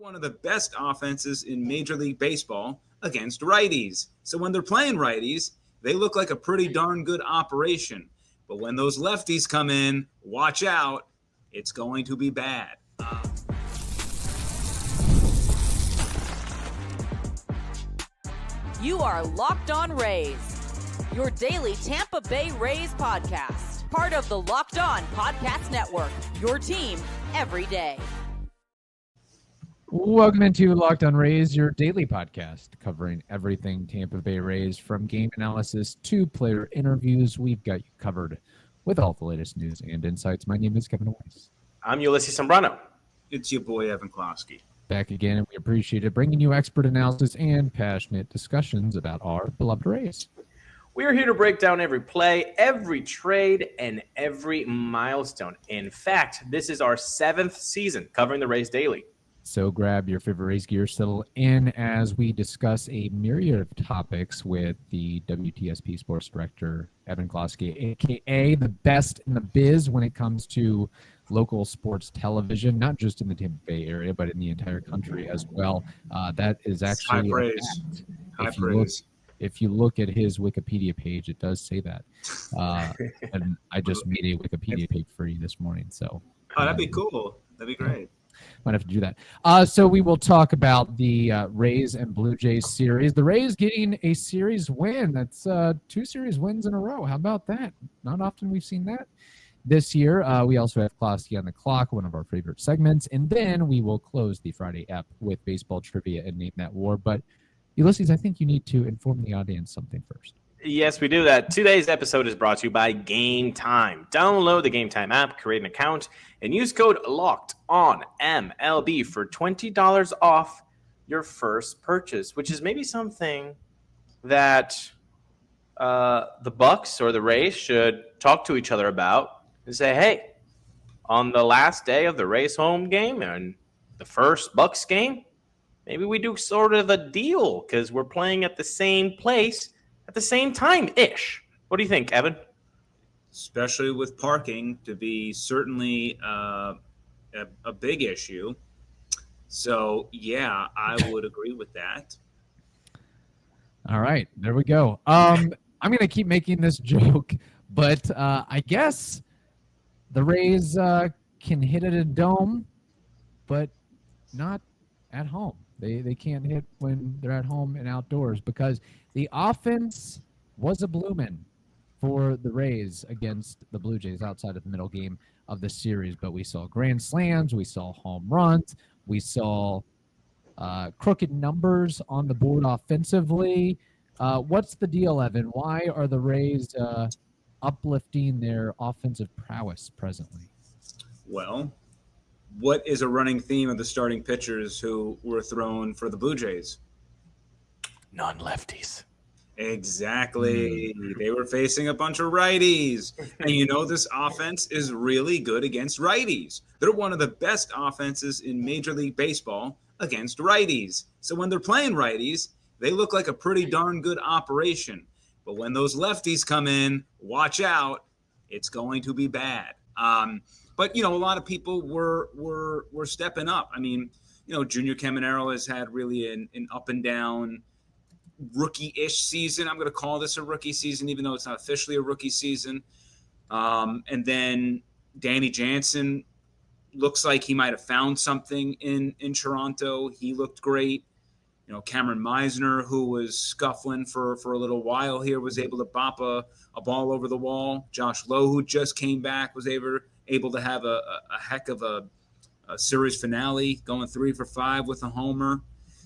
one of the best offenses in Major League Baseball against righties. So when they're playing righties, they look like a pretty darn good operation. But when those lefties come in, watch out. It's going to be bad. You are Locked On Rays, your daily Tampa Bay Rays podcast. Part of the Locked On Podcast Network, your team every day. Welcome into Locked On Rays, your daily podcast covering everything Tampa Bay Rays, from game analysis to player interviews. We've got you covered with all the latest news and insights. My name is Kevin Weiss. I'm Ulysses Sombrano. It's your boy, Evan Closky. Back again, and we appreciate it, bringing you expert analysis and passionate discussions about our beloved Rays. We are here to break down every play, every trade, and every milestone. In fact, this is our 7th season covering the Rays daily. So grab your favorite Rays gear, settle in as we discuss a myriad of topics with the WTSP Sports Director, Evan Closky, a.k.a. the best in the biz when it comes to local sports television, not just in the Tampa Bay area, but in the entire country as well. That is actually high praise. High praise. If you look at his Wikipedia page, it does say that. And I just made a Wikipedia page for you this morning. So that'd be cool. That'd be great. Might have to do that. So we will talk about the Rays and Blue Jays series. The Rays getting a series win. That's 2 series wins in a row. How about that? Not often we've seen that this year. We also have Closky on the Clock, one of our favorite segments. And then we will close the Friday ep with baseball trivia and Name That War. But Ulysses, I think you need to inform the audience something first. Yes, we do that. Today's episode is brought to you by GameTime. Download the GameTime app, create an account, and use code LOCKEDONMLB for $20 off your first purchase, which is maybe something that the Bucks or the Rays should talk to each other about and say, hey, on the last day of the Rays home game and the first Bucks game, maybe we do sort of a deal because we're playing at the same place at the same time-ish. What do you think, Evan? Especially with parking to be certainly a big issue. So, yeah, I would agree with that. All right, there we go. I'm going to keep making this joke, but I guess the Rays can hit at a dome, but not at home. They can't hit when they're at home and outdoors because the offense was a bloomin' for the Rays against the Blue Jays outside of the middle game of the series. But we saw grand slams, we saw home runs, we saw crooked numbers on the board offensively. What's the deal, Evan? Why are the Rays uplifting their offensive prowess presently? Well, what is a running theme of the starting pitchers who were thrown for the Blue Jays? Non-lefties. Exactly. They were facing a bunch of righties. And you know this offense is really good against righties. They're one of the best offenses in Major League Baseball against righties. So when they're playing righties, they look like a pretty darn good operation. But when those lefties come in, watch out. It's going to be bad. But, you know, a lot of people were stepping up. I mean, you know, Junior Caminero has had really an up and down rookie-ish season. I'm going to call this a rookie season, even though it's not officially a rookie season. And then Danny Jansen looks like he might have found something in Toronto. He looked great. You know, Cameron Meisner, who was scuffling for a little while here, was able to bop a ball over the wall. Josh Lowe, who just came back, was able to have a heck of a series finale, going 3 for 5 with a homer.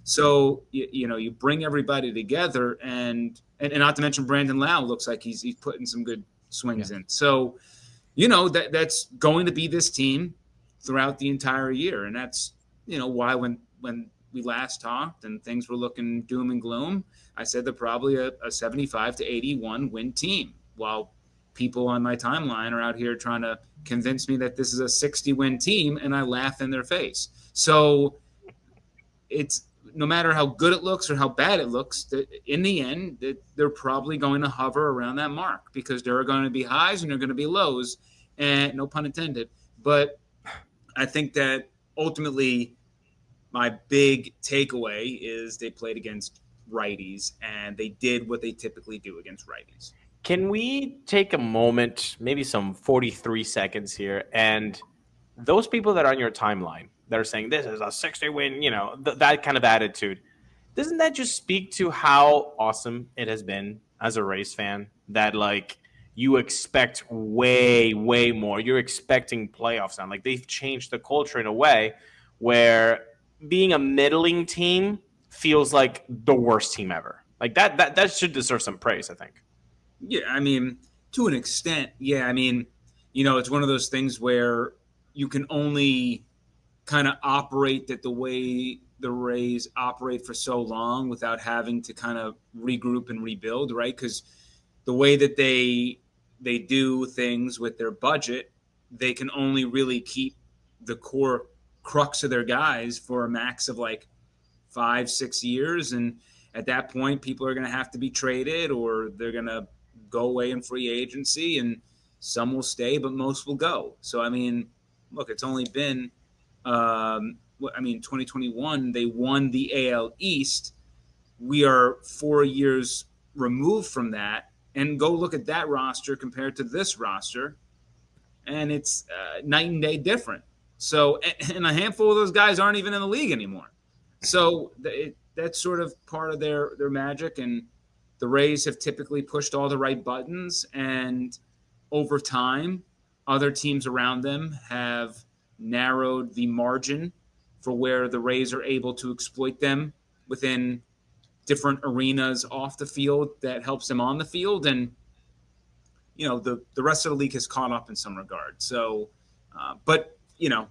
So, you know, you bring everybody together, and not to mention Brandon Lau looks like he's putting some good swings in. So, you know, that's going to be this team throughout the entire year. And that's, you know, why when we last talked and things were looking doom and gloom, I said they're probably a 75 to 81 win team, while people on my timeline are out here trying to convince me that this is a 60-win team, and I laugh in their face. So it's no matter how good it looks or how bad it looks, in the end, they're probably going to hover around that mark because there are going to be highs and there are going to be lows, and no pun intended. But I think that ultimately my big takeaway is they played against righties, and they did what they typically do against righties. Can we take a moment, maybe some 43 seconds here, and those people that are on your timeline that are saying this is a 60-win, that kind of attitude, doesn't that just speak to how awesome it has been as a Rays fan? That like you expect way, way more. You're expecting playoffs now. Like they've changed the culture in a way where being a middling team feels like the worst team ever. Like that should deserve some praise, I think. Yeah, I mean, to an extent, yeah. I mean, it's one of those things where you can only kind of operate that the way the Rays operate for so long without having to kind of regroup and rebuild, right? Because the way that they do things with their budget, they can only really keep the core crux of their guys for a max of like 5-6 years. And at that point, people are going to have to be traded or they're going to go away in free agency, and some will stay, but most will go. So, I mean, look, it's only been 2021, they won the AL East. We are 4 years removed from that. And go look at that roster compared to this roster, and it's night and day different. So, and a handful of those guys aren't even in the league anymore. So that's sort of part of their magic. And the Rays have typically pushed all the right buttons, and over time, other teams around them have narrowed the margin for where the Rays are able to exploit them within different arenas off the field that helps them on the field. And, the rest of the league has caught up in some regard. So, but, in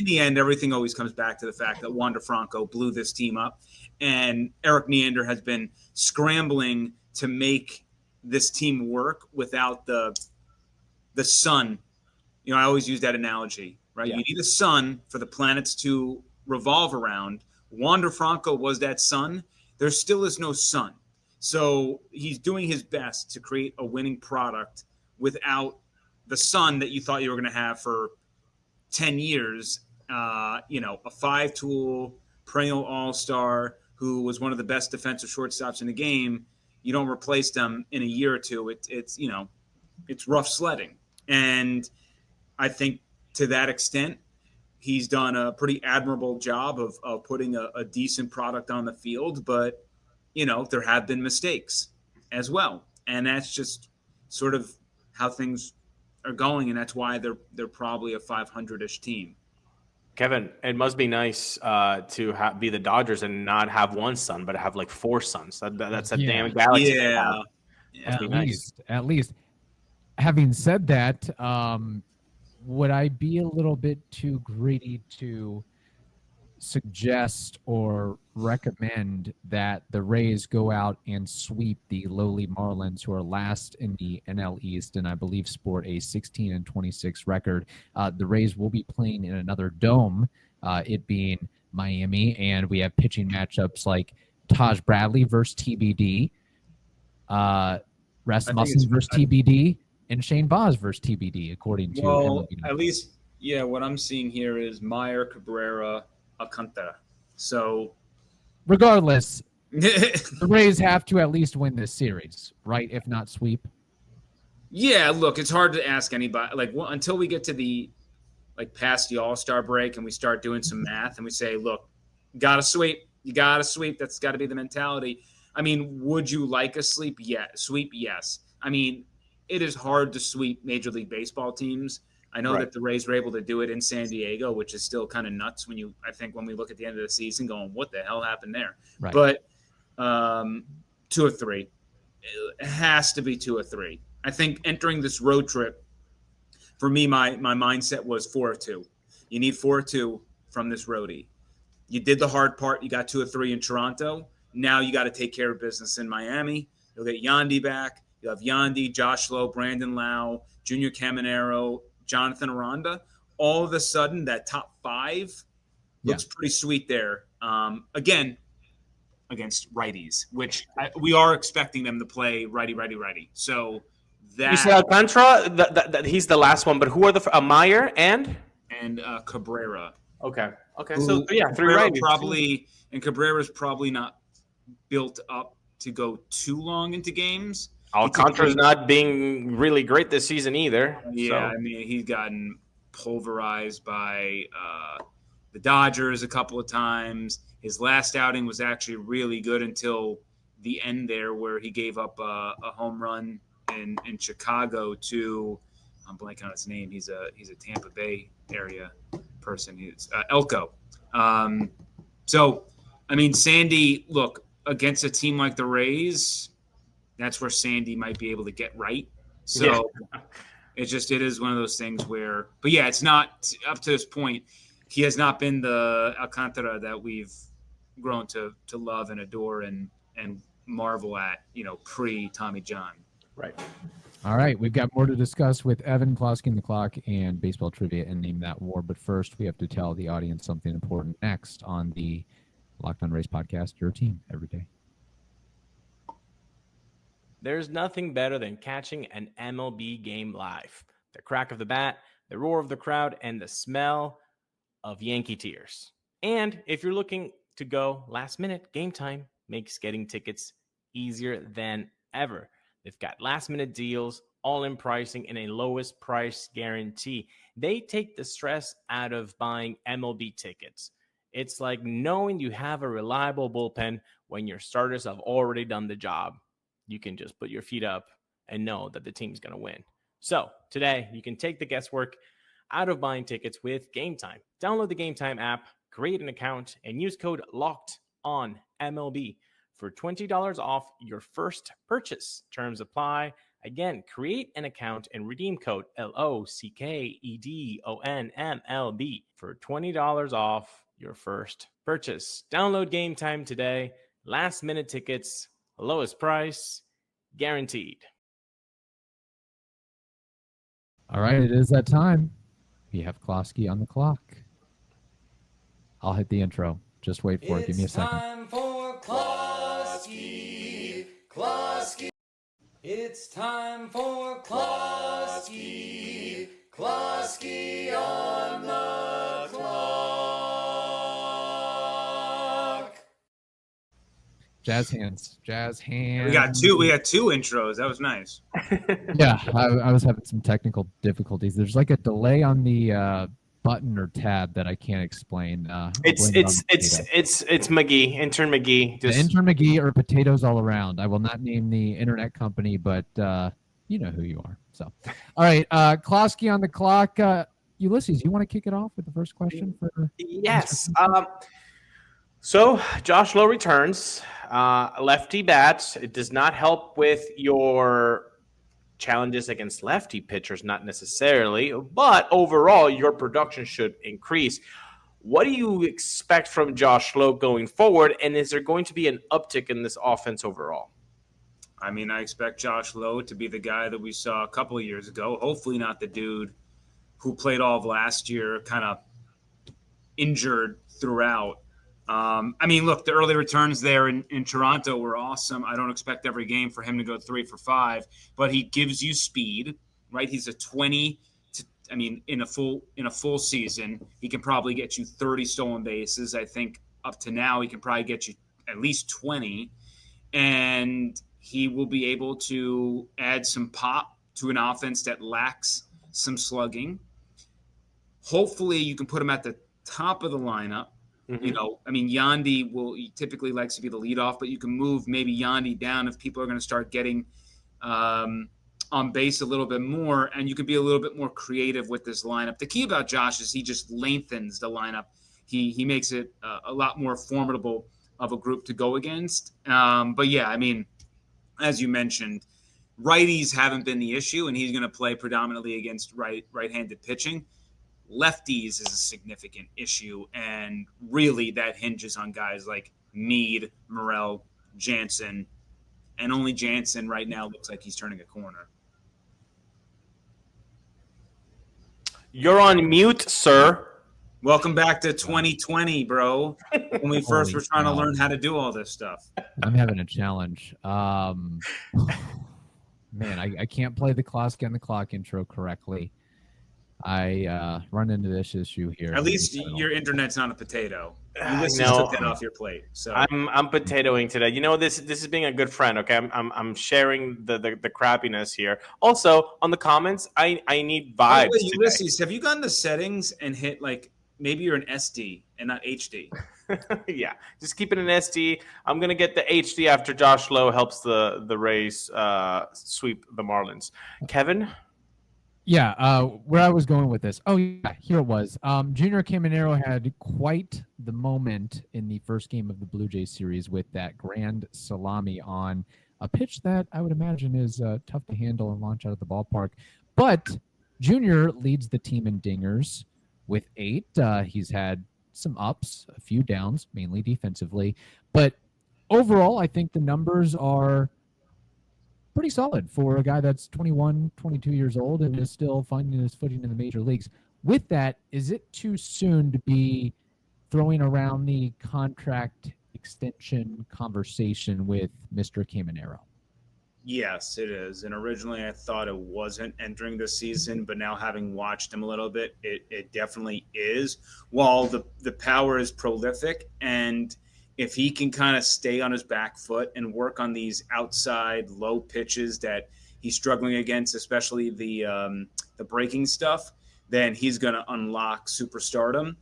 the end, everything always comes back to the fact that Wander Franco blew this team up, and Eric Neander has been scrambling to make this team work without the sun. I always use that analogy, right? Yeah. You need a sun for the planets to revolve around. Wander Franco was that sun. There still is no sun. So he's doing his best to create a winning product without the sun that you thought you were going to have for 10 years. A 5-tool perennial all-star who was one of the best defensive shortstops in the game. You don't replace them in a year or two. It's rough sledding. And I think to that extent, he's done a pretty admirable job of putting a decent product on the field, but there have been mistakes as well. And that's just sort of how things are going. And that's why they're probably a 500-ish team. Kevin, it must be nice to be the Dodgers and not have one son, but have like 4 sons. That's a damn galaxy. Yeah. At least. Having said that, would I be a little bit too greedy to suggest or recommend that the Rays go out and sweep the lowly Marlins, who are last in the NL East and I believe sport a 16-26 record? The Rays will be playing in another dome, it being Miami, and we have pitching matchups like Taj Bradley versus TBD, Rasmussen versus TBD, and Shane Baz versus TBD, according to MLB. At least, what I'm seeing here is Meyer, Cabrera, Alcantara. So, regardless, the Rays have to at least win this series, right? If not sweep. Yeah, look, it's hard to ask anybody. Until we get to the past the All-Star break and we start doing some math and we say, look, you got to sweep. That's got to be the mentality. I mean, would you like a sweep? Yeah, sweep. Yes. I mean, it is hard to sweep Major League Baseball teams. I know that the Rays were able to do it in San Diego, which is still kind of nuts when we look at the end of the season going, what the hell happened there? Right. But 2 or 3. It has to be 2 or 3. I think entering this road trip, for me, my mindset was 4 or 2. You need 4 or 2 from this roadie. You did the hard part. You got 2 or 3 in Toronto. Now you got to take care of business in Miami. You'll get Yandy back. You'll have Yandy, Josh Lowe, Brandon Lau, Junior Caminero, Jonathan Aranda. All of a sudden, that top 5 looks pretty sweet there. Again, against righties, which we are expecting them to play righty. So that you said Alcantara, he's the last one. But who are the Meyer and Cabrera? Okay. Okay, so yeah, 3 righties. Cabrera's probably not built up to go too long into games. Alcantara's not being really great this season either. Yeah, so. I mean, he's gotten pulverized by the Dodgers a couple of times. His last outing was actually really good until the end there, where he gave up a home run in Chicago to, I'm blanking on his name. He's a Tampa Bay area person. He's Elko. So, I mean, Sandy, look, against a team like the Rays, that's where Sandy might be able to get right. So it is one of those things where, but yeah, it's not up to this point. He has not been the Alcantara that we've grown to love and adore and marvel at, pre Tommy John. Right. All right, we've got more to discuss with Evan, Closky and the Clock, and baseball trivia and Name That War. But first, we have to tell the audience something important next on the Locked On Rays podcast, your team every day. There's nothing better than catching an MLB game live. The crack of the bat, the roar of the crowd, and the smell of Yankee tears. And if you're looking to go last minute, GameTime makes getting tickets easier than ever. They've got last minute deals, all-in pricing, and a lowest price guarantee. They take the stress out of buying MLB tickets. It's like knowing you have a reliable bullpen when your starters have already done the job. You can just put your feet up and know that the team's going to win. So today, you can take the guesswork out of buying tickets with GameTime. Download the GameTime app, create an account, and use code LOCKEDONMLB for $20 off your first purchase. Terms apply. Again, create an account and redeem code LOCKEDONMLB for $20 off your first purchase. Download GameTime today. Last minute tickets, lowest price, guaranteed. All right, it is that time. We have Closky on the clock. I'll hit the intro. Just wait for it. Give me a second. It's time for Closky. Closky. It's time for Closky. Closky on the clock. Jazz hands. We got two intros. That was nice. Yeah, I was having some technical difficulties. There's like a delay on the button or tab that I can't explain. It's McGee, intern McGee. The intern McGee or potatoes all around. I will not name the internet company, but you know who you are. So, all right, Closky on the clock. Ulysses, you want to kick it off with the first question? Yes. So Josh Lowe returns. Lefty bats. It does not help with your challenges against lefty pitchers, not necessarily, but overall your production should increase. What do you expect from Josh Lowe going forward, and is there going to be an uptick in this offense overall? I mean, I expect Josh Lowe to be the guy that we saw a couple of years ago. Hopefully not the dude who played all of last year, kind of injured throughout. I mean, look, the early returns there in Toronto were awesome. I don't expect every game for him to go 3 for 5, but he gives you speed, right? He's a 20 to, I mean, in a full season, he can probably get you 30 stolen bases. I think up to now, he can probably get you at least 20, and he will be able to add some pop to an offense that lacks some slugging. Hopefully you can put him at the top of the lineup. Mm-hmm. You know, I mean, Yandy he typically likes to be the leadoff, but you can move maybe Yandy down if people are going to start getting on base a little bit more, and you can be a little bit more creative with this lineup. The key about Josh is he just lengthens the lineup. He makes it a lot more formidable of a group to go against. But yeah, I mean, as you mentioned, righties haven't been the issue, and he's going to play predominantly against right-handed pitching. Lefties is a significant issue, and really that hinges on guys like Meade, Morel, Jansen, and only Jansen right now looks like he's turning a corner. You're on mute, sir. Welcome back to 2020, bro. When we first were trying to learn how to do all this stuff. I'm having a challenge. Man, I can't play the Closky on the clock intro correctly. I run into this issue here. At least your internet's not a potato. Ulysses No. took that off your plate. So I'm potatoing today. You know, this is being a good friend. Okay, I'm sharing the crappiness here. Also, on the comments, I need by vibes the way, today. Ulysses, have you gone to settings and hit like maybe you're an SD and not HD? Yeah, just keep it an SD. I'm gonna get the HD after Josh Lowe helps the Rays sweep the Marlins. Kevin, Yeah, where I was going with this. Oh, yeah, here it was. Junior Caminero had quite the moment in the first game of the Blue Jays series with that grand salami on a pitch that I would imagine is tough to handle and launch out of the ballpark. But Junior leads the team in dingers with 8. He's had some ups, a few downs, mainly defensively. But overall, I think the numbers are pretty solid for a guy that's 21, 22 years old and is still finding his footing in the major leagues. With that, is it too soon to be throwing around the contract extension conversation with Mr. Caminero? Yes, it is. And originally I thought it wasn't entering the season, but now having watched him a little bit, it definitely is. While the power is prolific, and if he can kind of stay on his back foot and work on these outside low pitches that he's struggling against, especially the breaking stuff, then he's going to unlock superstardom.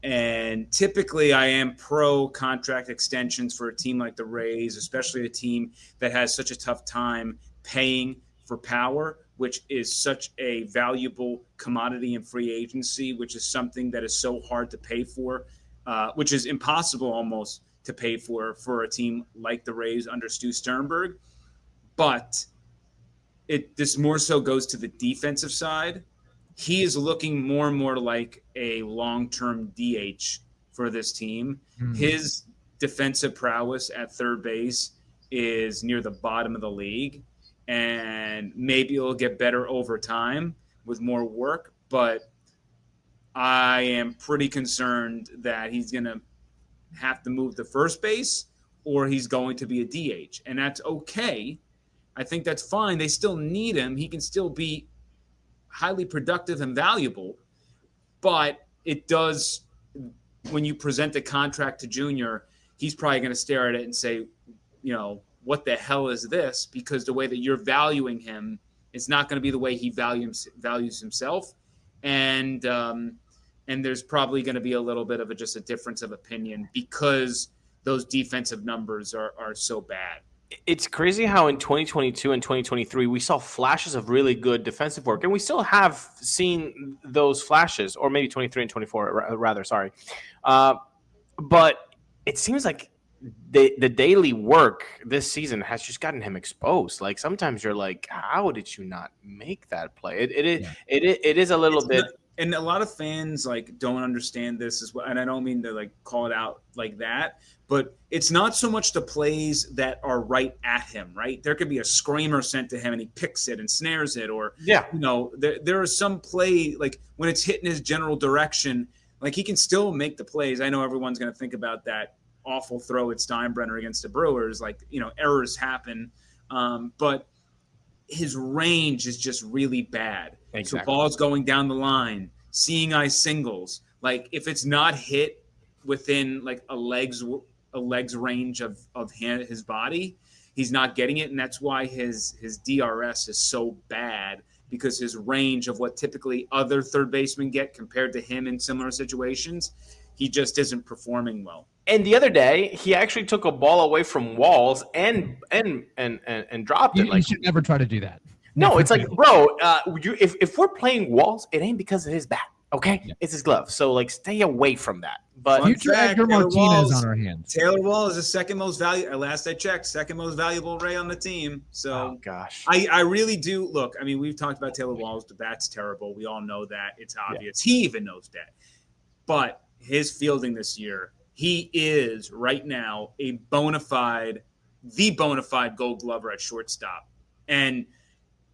And typically I am pro contract extensions for a team like the Rays, especially a team that has such a tough time paying for power, which is such a valuable commodity in free agency, which is something that is so hard to pay for, which is impossible almost to pay for a team like the Rays under Stu Sternberg. But this more so goes to the defensive side. He is looking more and more like a long-term DH for this team. Mm-hmm. His defensive prowess at third base is near the bottom of the league, and maybe it'll get better over time with more work, but I am pretty concerned that he's going to have to move to first base or he's going to be a DH, and that's okay. I think that's fine. They still need him. He can still be highly productive and valuable, but it does, when you present the contract to Junior, he's probably going to stare at it and say, you know, what the hell is this? Because the way that you're valuing him, it's not going to be the way he values himself. And there's probably going to be a little bit of just a difference of opinion because those defensive numbers are so bad. It's crazy how in 2022 and 2023 we saw flashes of really good defensive work, and we still have seen those flashes, or maybe 23 and 24 rather. Sorry, but it seems like the daily work this season has just gotten him exposed. Like sometimes you're like, how did you not make that play? It is a little bit. And a lot of fans don't understand this as well. And I don't mean to call it out like that, but it's not so much the plays that are right at him, right? There could be a screamer sent to him and he picks it and snares it. Or, there are some play, when it's hitting his general direction, he can still make the plays. I know everyone's going to think about that awful throw at Steinbrenner against the Brewers. Errors happen. But his range is just really bad. Exactly. So balls going down the line, seeing eye singles. If it's not hit within a leg's range of his body, he's not getting it, and that's why his DRS is so bad, because his range of what typically other third basemen get compared to him in similar situations, he just isn't performing well. And the other day, he actually took a ball away from walls and dropped it. You should never try to do that. No, it's bro, if we're playing walls, it ain't because of his bat, okay? Yeah. It's his glove. So, stay away from that. But future Edgar Martinez on our hands. Taylor Wall is the second most valuable. Last I checked, second most valuable Ray on the team. So, oh gosh, I really do look. I mean, we've talked about Taylor Wall's. The bat's terrible. We all know that. It's obvious. Yeah. He even knows that. But his fielding this year, he is right now the bona fide Gold Glover at shortstop, and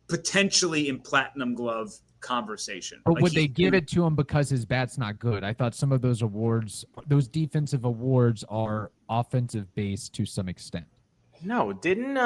potentially in Platinum Glove conversation. But would they give it to him because his bat's not good? I thought some of those awards, those defensive awards, are offensive based to some extent. No, didn't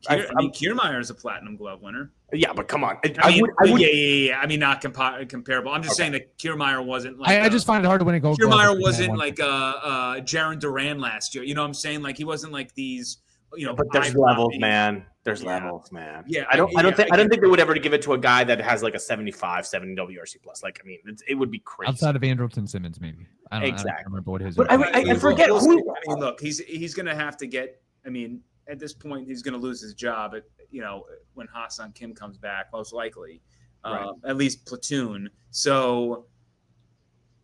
Kiermaier is a Platinum Glove winner. Yeah, but come on. I would. Yeah. I mean, not comparable. I'm just saying that Kiermaier wasn't like. I just find it hard to win a Gold Glove. Kiermaier wasn't like Jaron Duran last year. You know what I'm saying? Like he wasn't like these. But there's levels, man. There's levels, man. Yeah, I don't think they would ever give it to a guy that has like a 75, 70 WRC plus. Like, I mean, it would be crazy. Outside of Andrelton Simmons, maybe. I don't remember what his. But I forget who. I mean, look, he's going to have to get. I mean, at this point, he's going to lose his job. When Ha-Seong Kim comes back, most likely, Right. At least platoon. So,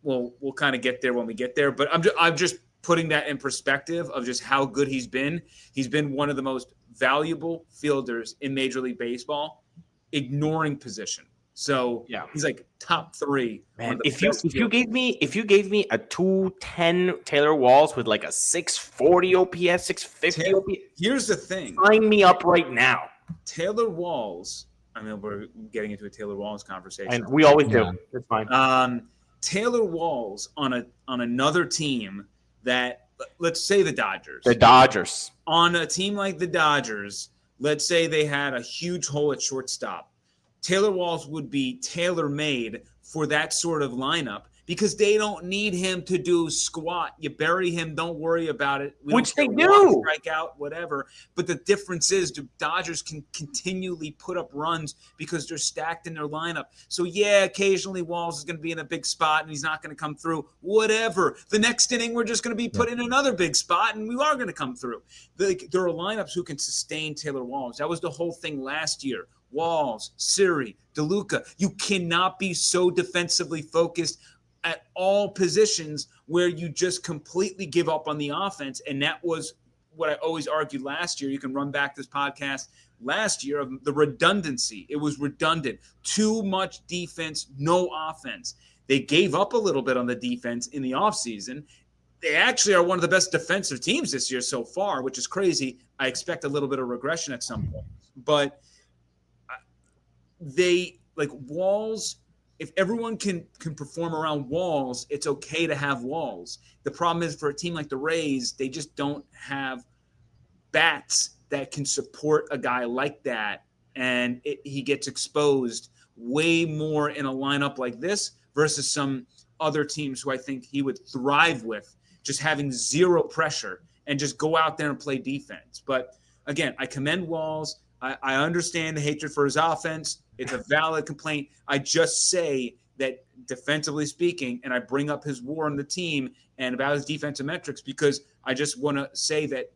we'll kind of get there when we get there. But I'm just putting that in perspective of just how good he's been. He's been one of the most valuable fielders in Major League Baseball, ignoring position. So yeah, he's like top 3. Man, if you gave me a 210 Taylor Walls with like a 640 OPS, 650 OPS, here's the thing. Sign me up right now. Taylor Walls. I mean, we're getting into a Taylor Walls conversation, and we always do. It's fine. Taylor Walls on another team that, let's say the Dodgers. The Dodgers. On a team like the Dodgers, let's say they had a huge hole at shortstop. Taylor Walls would be tailor-made for that sort of lineup because they don't need him to do squat. You bury him, don't worry about it. Which they do. Strike out, whatever. But the difference is the Dodgers can continually put up runs because they're stacked in their lineup. So, yeah, occasionally Walls is going to be in a big spot and he's not going to come through. Whatever. The next inning, we're just going to be put in another big spot and we are going to come through. There are lineups who can sustain Taylor Walls. That was the whole thing last year. Walls, Siri, DeLuca. You cannot be so defensively focused at all positions where you just completely give up on the offense. And that was what I always argued last year. You can run back this podcast last year of the redundancy. It was redundant. Too much defense, no offense. They gave up a little bit on the defense in the offseason. They actually are one of the best defensive teams this year so far, which is crazy. I expect a little bit of regression at some point. But they, like Walls, if everyone can perform around Walls, it's okay to have Walls. The problem is for a team like the Rays, they just don't have bats that can support a guy like that. And he gets exposed way more in a lineup like this versus some other teams who I think he would thrive with, just having zero pressure and just go out there and play defense. But again, I commend Walls. I understand the hatred for his offense. It's a valid complaint. I just say that defensively speaking, and I bring up his war on the team and about his defensive metrics because I just want to say that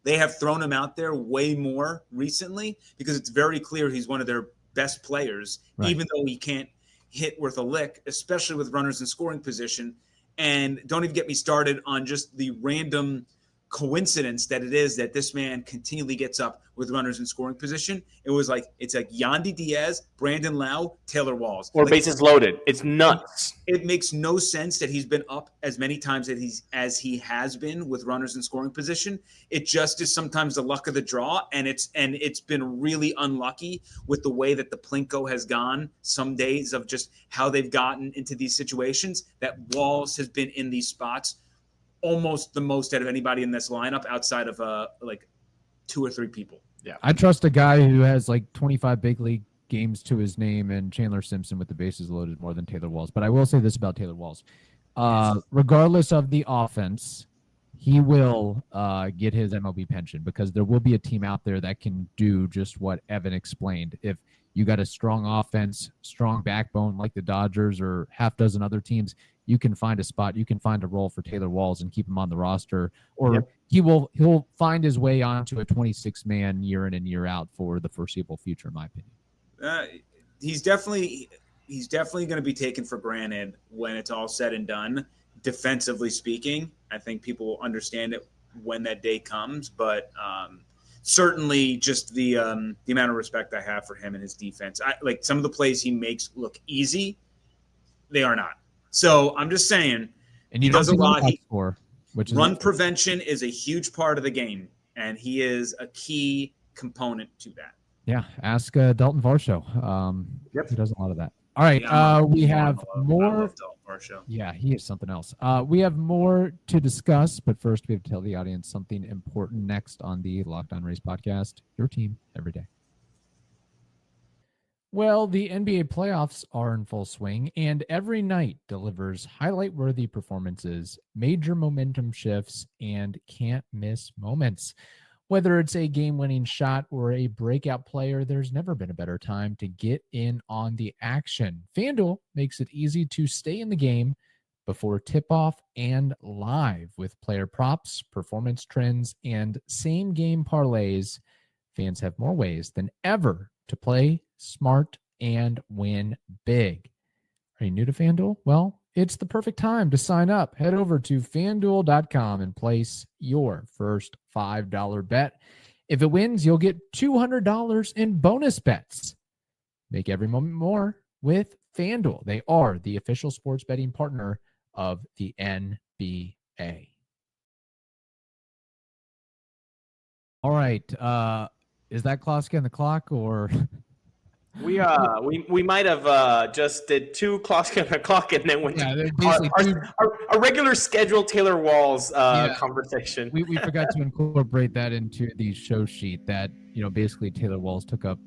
they have thrown him out there way more recently because it's very clear he's one of their best players, right, even though he can't hit worth a lick, especially with runners in scoring position. And don't even get me started on just the random coincidence that it is that this man continually gets up with runners in scoring position. It's like Yandy Diaz, Brandon Lau, Taylor Walls. Or bases loaded. It's nuts. It makes no sense that he's been up as many times as he has been with runners in scoring position. It just is sometimes the luck of the draw, and it's been really unlucky with the way that the Plinko has gone some days of just how they've gotten into these situations, that Walls has been in these spots almost the most out of anybody in this lineup outside of like 2 or 3 people. Yeah. I trust a guy who has like 25 big league games to his name and Chandler Simpson with the bases loaded more than Taylor Walls. But I will say this about Taylor Walls. Regardless of the offense, he will get his MLB pension because there will be a team out there that can do just what Evan explained. If you got a strong offense, strong backbone like the Dodgers or half dozen other teams, you can find a spot, you can find a role for Taylor Walls and keep him on the roster, or he'll find his way onto a 26-man year in and year out for the foreseeable future, in my opinion. He's definitely going to be taken for granted when it's all said and done. Defensively speaking, I think people will understand it when that day comes, but certainly just the amount of respect I have for him and his defense. Like some of the plays he makes look easy, they are not. So I'm just saying, and he does a lot. Run prevention is a huge part of the game, and he is a key component to that. Yeah, ask Dalton Varsho. He does a lot of that. All right, we have more. Yeah, he is something else. We have more to discuss, but first we have to tell the audience something important next on the Locked On Rays podcast. Your team every day. Well, the NBA playoffs are in full swing, and every night delivers highlight-worthy performances, major momentum shifts, and can't-miss moments. Whether it's a game-winning shot or a breakout player, there's never been a better time to get in on the action. FanDuel makes it easy to stay in the game before tip-off and live with player props, performance trends, and same-game parlays. Fans have more ways than ever to play smart and win big. Are you new to FanDuel? Well, it's the perfect time to sign up. Head over to FanDuel.com and place your first $5 bet. If it wins, you'll get $200 in bonus bets. Make every moment more with FanDuel. They are the official sports betting partner of the NBA. All right. Is that Closky on the clock or... We might have just did 2 clocks on the clock and then went to our regular scheduled Taylor Walls conversation. We forgot to incorporate that into the show sheet that, basically Taylor Walls took up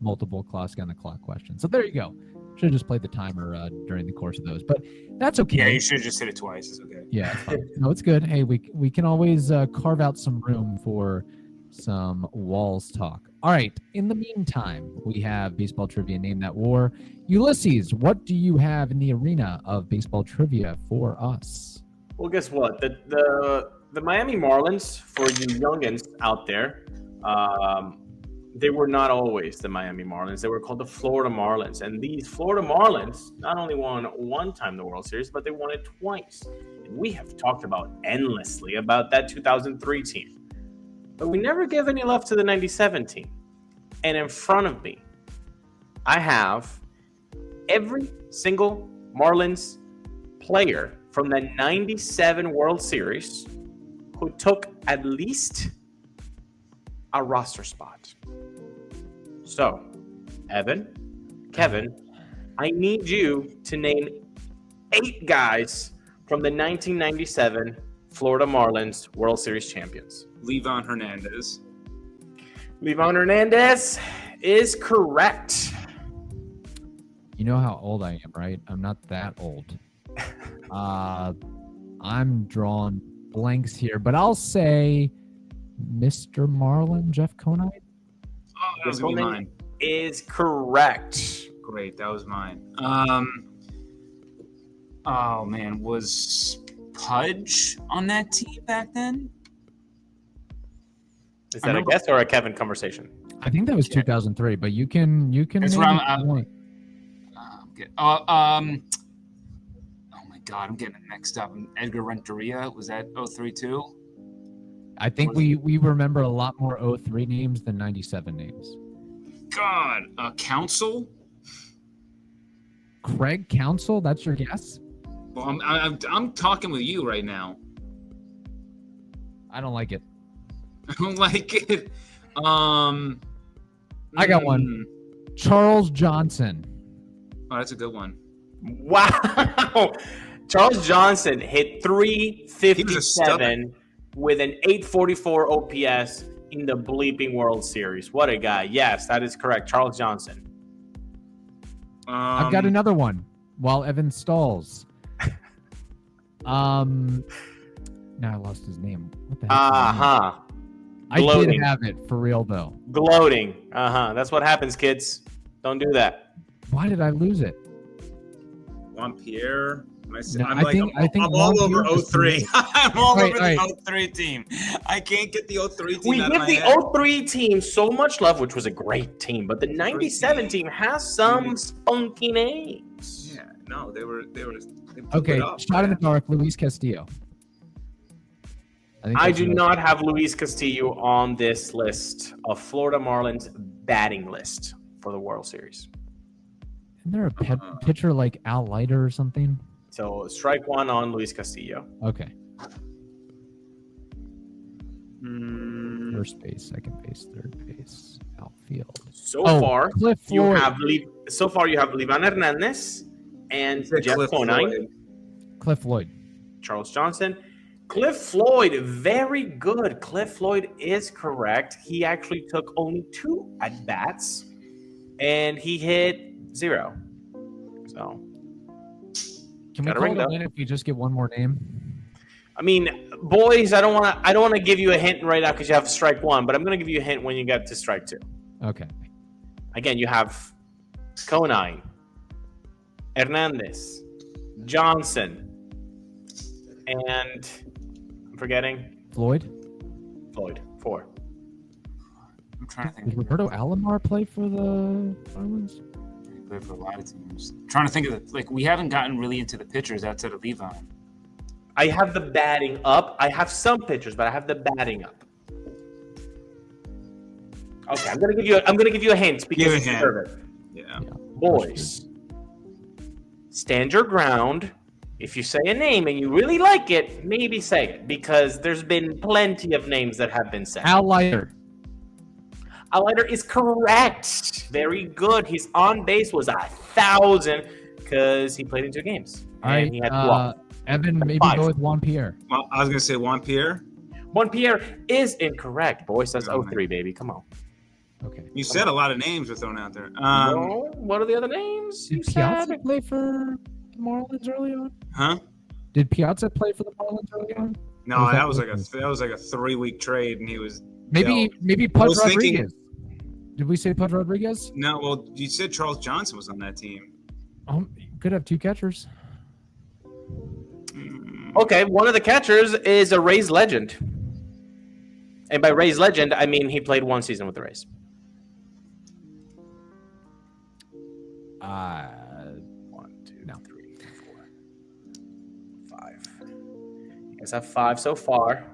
multiple Closky on the clock questions. So there you go. Should have just played the timer during the course of those, but that's okay. Yeah, you should have just hit it twice. It's okay. Yeah, no, it's good. Hey, we can always carve out some room for some Walls talk. All right. In the meantime, we have baseball trivia. Name that war. Ulysses, what do you have in the arena of baseball trivia for us? Well, guess what? The Miami Marlins, for you youngins out there, they were not always the Miami Marlins. They were called the Florida Marlins. And these Florida Marlins not only won one time the World Series, but they won it twice. And we have talked about endlessly about that 2003 team. But we never give any love to the 97 team. And in front of me, I have every single Marlins player from the 97 World Series who took at least a roster spot. So, Kevin, I need you to name 8 guys from the 1997 Florida Marlins World Series champions. Livan Hernandez. Livan Hernandez is correct. You know how old I am, right? I'm not that old. I'm drawing blanks here, but I'll say Mr. Marlin, Jeff Conine. Oh, that was going to be mine. Is correct. Great, that was mine. Oh, man, was Pudge on that team back then? Is that a guess or a Kevin conversation? I think that was 2003, but you can. That's where I'm oh my God, I'm getting it mixed up. Edgar Renteria, was that 03 too? I think we remember a lot more 03 names than 97 names. God, Council? Craig Council, that's your guess? Well, I'm talking with you right now. I don't like it. I don't like it. I got one. Charles Johnson. Oh, that's a good one. Wow. Charles Johnson hit 357 with an 844 OPS in the bleeping World Series. What a guy. Yes, that is correct. Charles Johnson. I've got another one while Evan stalls. Now I lost his name. What the heck? I did have it for real though. Gloating. That's what happens, kids. Don't do that. Why did I lose it? Juan Pierre. I think I'm all over 03. I'm all over the 03 team. I can't get the 03 team. We give the 03 team so much love, which was a great team, but the 97 team has some spunky names. Yeah, no, they were okay, shot in the dark, Luis Castillo. I do not have Luis Castillo on this list of Florida Marlins batting list for the World Series. Isn't there a pitcher like Al Leiter or something? So strike one on Luis Castillo. Okay. First base, second base, third base, outfield. So far you have Livan Hernandez and Jeff Conine. Cliff Floyd. Charles Johnson. Cliff Floyd, very good. Cliff Floyd is correct. He actually took only 2 at-bats. and he hit 0. So, Can we Gotta call ring it a though. win if we just get one more name? I mean, boys, I don't want to give you a hint right now because you have strike 1, but I'm going to give you a hint when you get to strike 2. Okay. Again, you have Conine, Hernandez, Johnson, and I'm forgetting Floyd? Floyd. 4. I'm trying to think. Did Roberto Alomar play for the Marlins? He played for a lot of teams. I'm trying to think of we haven't gotten really into the pitchers outside of Levi. I have the batting up. I have some pitchers, but I have the batting up. Okay, I'm gonna give you a hint because Give a you hint. deserve it. Yeah. Boys, stand your ground. If you say a name and you really like it, maybe say it because there's been plenty of names that have been said. Al Leiter. Al Leiter is correct. Very good. His on base was 1,000 because he played in 2 games. All And right. he had 12. Evan, maybe 5. go with Juan Pierre. Well, I was gonna say Juan Pierre. Juan Pierre is incorrect, boys. That's Oh, 03, baby. Come on. Okay. You said a lot of names were thrown out there. No, what are the other names? Did Piazza play for the Marlins early on? Huh? Did Piazza play for the Marlins early on? No, Was that that was like a 3-week trade, and he was Maybe dealt. Pudge was thinking- Rodriguez. Did we say Pudge Rodriguez? No. Well, you said Charles Johnson was on that team. Could have 2 catchers. Okay, one of the catchers is a Rays legend. And by Rays legend, I mean he played 1 season with the Rays. 1, 2, No. 3, 4, 5. You guys have 5 so far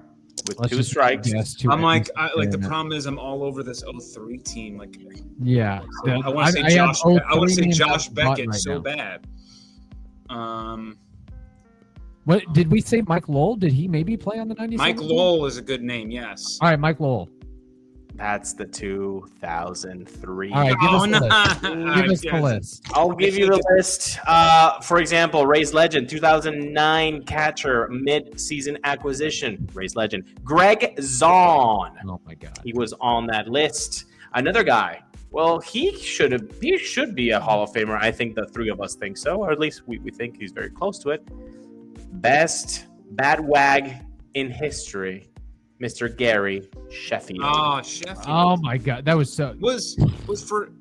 with Let's 2 just strikes. guess 2 I'm like, entries. the problem is I'm all over this 03 team. Like, Yeah. I want to say I have Josh. I want to 03 say names Josh out the butt Beckett right so now. bad. What did we say? Mike Lowell? Did he maybe play on the 97? Mike Lowell is a good name. Yes. All right, Mike Lowell. That's the 2003. All right, give Oh, us no. the list. Give us the Yes. list. I'll give you the list. For example, Rays legend, 2009 catcher, mid-season acquisition, Rays legend, Greg Zahn. Oh my God. He was on that list. Another guy. Well, he should be a Hall of Famer. I think the 3 of us think so, or at least we think he's very close to it. Best bad wag in history, Mr. Gary Sheffield. Oh, Sheffield. Oh my God, that was so. Was for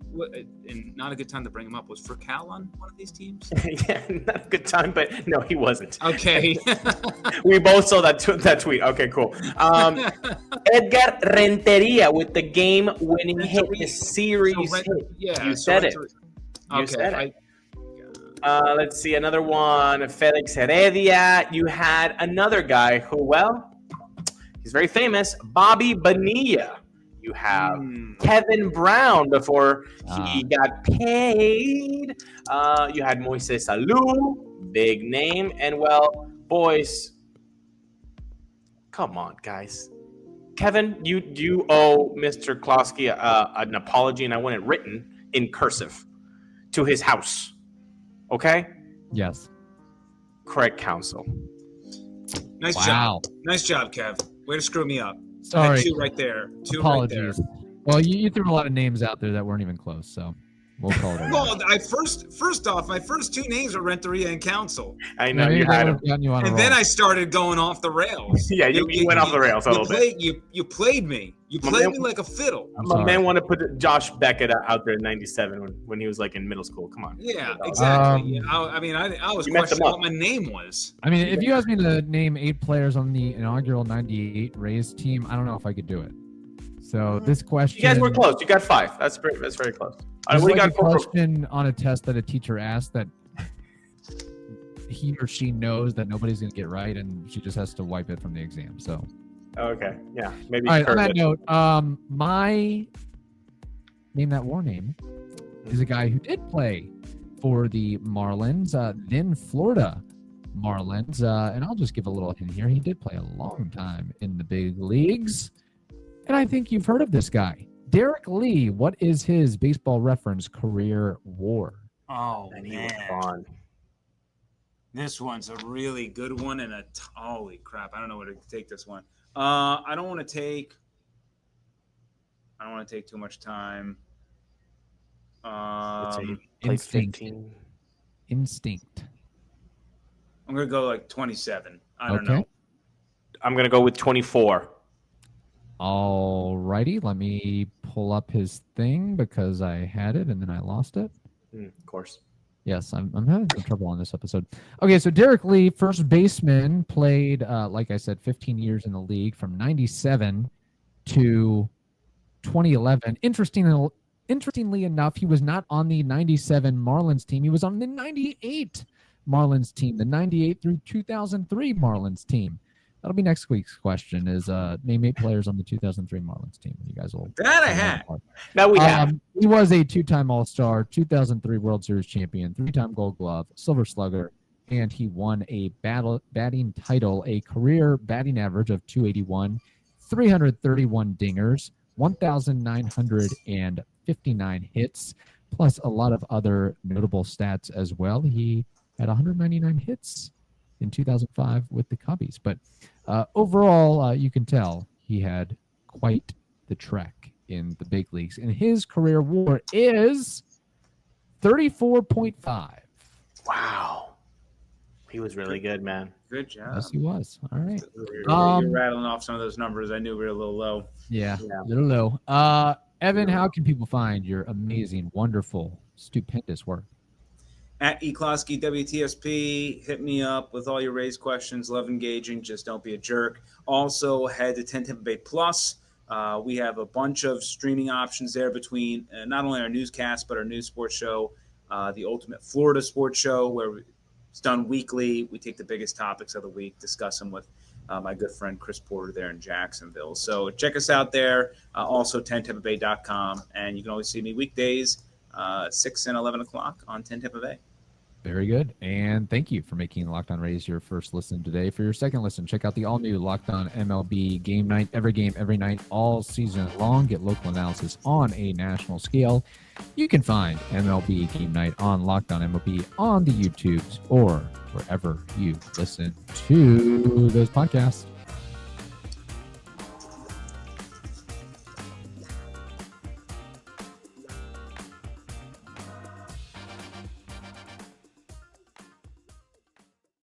and not a good time to bring him up. Was for Cal on one of these teams? Yeah, not a good time, but no, he wasn't. Okay. We both saw that tweet. Okay, cool. Edgar Renteria with the game-winning hit, the series hit. Yeah, You said it. You Okay. said it. Let's see, another one. Felix Heredia. You had another guy who, well, he's very famous, Bobby Bonilla. You have Kevin Brown before he got paid. You had Moises Alou, big name. And, well, boys, come on, guys. Kevin, you owe Mr. Closky an apology, and I want it written in cursive to his house. Okay? Yes. Correct counsel. Nice Wow. job. Nice job, Kev. Way to screw me up. I Sorry. had 2 right there. 2 Apologies. right there. Well, you threw a lot of names out there that weren't even close, so we'll call it. Well, first off, my first 2 names were Renteria and Council. I know you had him. And then I started going off the rails. Yeah, you went off the rails a little bit. You played me. You played me like a fiddle. My man wanted to put Josh Beckett out there in '97 when he was like in middle school. Come on. Yeah, exactly. I was You messed questioning him what my name was. I mean, if you asked me to name 8 players on the inaugural '98 Rays team, I don't know if I could do it. So this question, You guys were close. You got 5. That's very close. It's What do you like got a for? question on a test that a teacher asked that he or she knows that nobody's going to get right, and she just has to wipe it from the exam. So, Okay, yeah, maybe. all right. On curve that it. note, my name that war name is a guy who did play for the Marlins, then Florida Marlins, and I'll just give a little hint here. He did play a long time in the big leagues, and I think you've heard of this guy, Derek Lee. What is his Baseball Reference career WAR? Oh And he was man, gone. this one's a really good one, and holy crap, I don't know where to take this one. I don't want to take too much time. Let's say I'm played Instinct. 15. Instinct. gonna go like 27. I don't Okay. know. I'm going to go with 24. All righty. Let me pull up his thing because I had it and then I lost it. Of course. Yes, I'm having some trouble on this episode. Okay, so Derek Lee, first baseman, played, like I said, 15 years in the league from 97 to 2011. Interestingly enough, he was not on the 97 Marlins team. He was on the 98 Marlins team, the 98 through 2003 Marlins team. That'll be next week's question is name 8 players on the 2003 Marlins team. You guys will. That I had. Now we have. He was a 2-time All-Star, 2003 World Series champion, 3-time Gold Glove, Silver Slugger, and he won a batting title, a career batting average of 281, 331 dingers, 1,959 hits, plus a lot of other notable stats as well. He had 199 hits in 2005 with the Cubbies. But overall, you can tell he had quite the trek in the big leagues. And his career WAR is 34.5. Wow. He was really good, man. Good job. Yes, he was. All right. You're rattling off some of those numbers. I knew we were a little low. Yeah, Yeah. a little low. Evan, how can people find your amazing, wonderful, stupendous work? At Closky WTSP, hit me up with all your Rays questions. Love engaging. Just don't be a jerk. Also, head to 10 Tampa Bay Plus. We have a bunch of streaming options there between not only our newscast, but our news sports show, the Ultimate Florida Sports Show, where it's done weekly. We take the biggest topics of the week, discuss them with my good friend Chris Porter there in Jacksonville. So check us out there. Also, 10tampabay.com. And you can always see me weekdays, 6 and 11 o'clock on 10 Tampa Bay. Very good. And thank you for making Locked On Rays your first listen today. For your second listen, check out the all-new Locked On MLB Game Night. Every game, every night, all season long. Get local analysis on a national scale. You can find MLB Game Night on Locked On MLB on the YouTubes or wherever you listen to those podcasts.